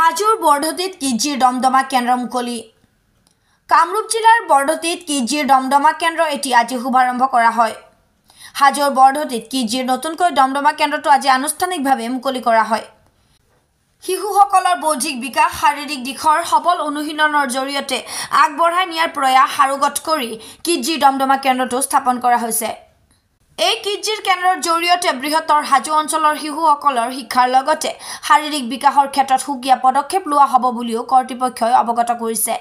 হাজোৰ বৰধতিত কিজিৰ দমদমা কেন্দ্ৰ মুকলি। কামৰূপ জিলাৰ বৰধতিত কিজিৰ দমদমা কেন্দ্ৰ এতিয়া আজি শুভাৰম্ভ কৰা হয়। হাজোৰ বৰধতিত কিজিৰ নতুনকৈ দমদমা কেন্দ্ৰটো আজি আনুষ্ঠানিকভাৱে মুকলি কৰা হয়। শিশুসকলৰ বৌদ্ধিক বিকাশ, শাৰীৰিক দিশৰ সবল অনুশীলনৰ জৰিয়তে আগবঢ়াই নিয়াৰ প্ৰয়াস সাৰোগত কৰি কিজিৰ দমদমা কেন্দ্ৰটো স্থাপন কৰা হৈছে। এই কিজিৰ কেন্দ্ৰৰ জৰিয়তে বৃহত্তৰ হাজো অঞ্চলৰ শিশুসকলৰ শিক্ষাৰ লগতে শাৰীৰিক বিকাশৰ ক্ষেত্ৰত সুকীয়া পদক্ষেপ লোৱা হ'ব বুলিও কৰ্তৃপক্ষই অৱগত কৰিছে।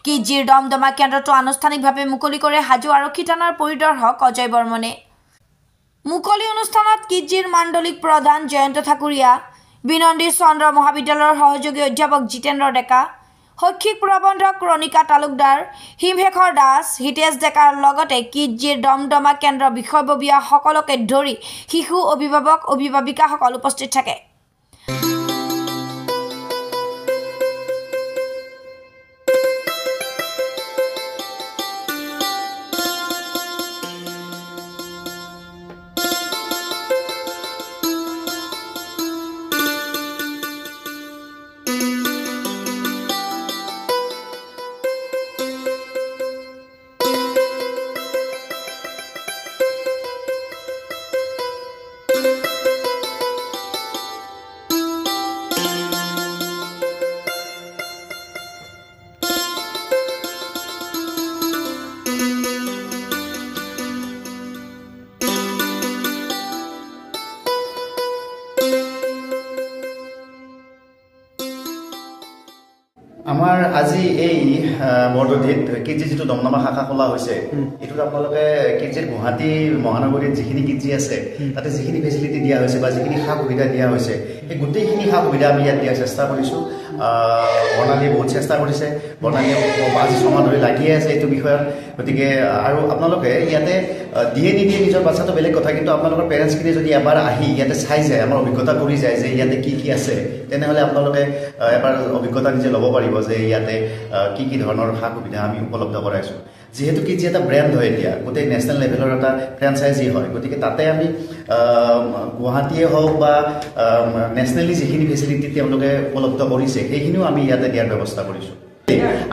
কিজিৰ দমদমা কেন্দ্ৰটো আনুষ্ঠানিকভাৱে মুকলি কৰে হাজো আৰক্ষী থানাৰ পৰিদৰ্শক অজয় বৰ্মনে। মুকলি অনুষ্ঠানত কিজিৰ মাণ্ডলিক প্ৰধান জয়ন্ত ঠাকুৰীয়া, বিনন্দী চন্দ্ৰ মহাবিদ্যালয়ৰ সহযোগী অধ্যাপক জিতেন্দ্ৰ ডেকা, শৈক্ষিক প্ৰবন্ধক ৰণিকা তালুকদাৰ, হিমশেখৰ দাস, হিতেশ ডেকাৰ লগতে কিজিৰ দমদমা কেন্দ্ৰৰ বিষয়ববীয়া সকলকে ধৰি শিশু অভিভাৱক অভিভাৱিকাসকল উপস্থিত থাকে। আমাৰ আজি এই বৰধতিত কিজি যিটো দমদমা শাখা খোলা হৈছে, এইটোত আপোনালোকে কিজিৰ গুৱাহাটী মহানগৰীত যিখিনি কিজি আছে তাতে যিখিনি ফেচিলিটি দিয়া হৈছে বা যিখিনি সা সুবিধা দিয়া হৈছে, সেই গোটেইখিনি সা সুবিধা আমি ইয়াত দিয়াৰ চেষ্টা কৰিছোঁ। বৰ্ণালীয়ে বহুত চেষ্টা কৰিছে, বৰ্ণালীয়ে আজি ছমাহ ধৰি লাগিয়ে আছে এইটো বিষয়ত। গতিকে আৰু আপোনালোকে ইয়াতে দিয়ে নিদিয়ে নিজৰ বাচ্ছাটো বেলেগ কথা, কিন্তু আপোনালোকৰ পেৰেণ্টছখিনি যদি এবাৰ আহি ইয়াতে চাই যায়, আমাৰ অভিজ্ঞতা কৰি যায় যে ইয়াতে কি কি আছে, তেনেহ'লে আপোনালোকে এবাৰ অভিজ্ঞতা নিজে ল'ব পাৰিব যে ইয়াতে কি কি ধৰণৰ সা সুবিধা আমি উপলব্ধ কৰাইছোঁ। যিহেতু কিজি এটা ব্ৰেণ্ড হয়, এতিয়া গোটেই নেশ্যনেল লেভেলৰ এটা ফ্ৰেঞ্চাইজি হয়, গতিকে তাতে আমি গুৱাহাটীয়ে হওক বা নেশ্যনেলি যিখিনি ফেচিলিটি তেওঁলোকে উপলব্ধ কৰিছে সেইখিনিও আমি ইয়াতে দিয়াৰ ব্যৱস্থা কৰিছোঁ।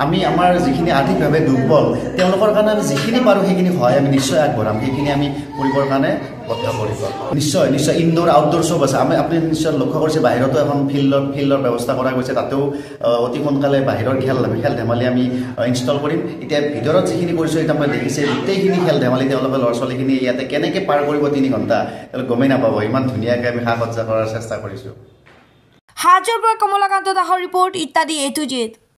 আমি আমাৰ যিখিনি আৰ্থিকভাৱে দুৰ্বল তেওঁলোকৰ কাৰণে আমি যিখিনি পাৰোঁ সেইখিনি সহায় আমি নিশ্চয় আগবঢ়াম, সেইখিনি আমি কৰিবৰ কাৰণে বদ্ধপৰিকৰ। নিশ্চয় নিশ্চয় ইনডোৰ আউটডোৰ চব আছে। আপুনি নিশ্চয় লক্ষ্য কৰিছে বাহিৰতো এখন ফিল্ডৰ ব্যৱস্থা কৰা গৈছে, তাতেও অতি সোনকালে বাহিৰৰ খেল ধেমালি আমি ইনষ্টল কৰিম। এতিয়া ভিতৰত যিখিনি কৰিছোঁ এতিয়া মই দেখিছে গোটেইখিনি খেল ধেমালি তেওঁলোকে ল'ৰা ছোৱালীখিনি ইয়াতে কেনেকৈ পাৰ কৰিব 3 ঘণ্টা তেওঁলোকে গমেই নাপাব, ইমান ধুনীয়াকৈ আমি সা সজ্জা কৰাৰ চেষ্টা কৰিছোঁ। হাজোৰ পৰা কমলাকান্ত দাসৰ ৰিপৰ্ট, ইত্যাদি A to Z।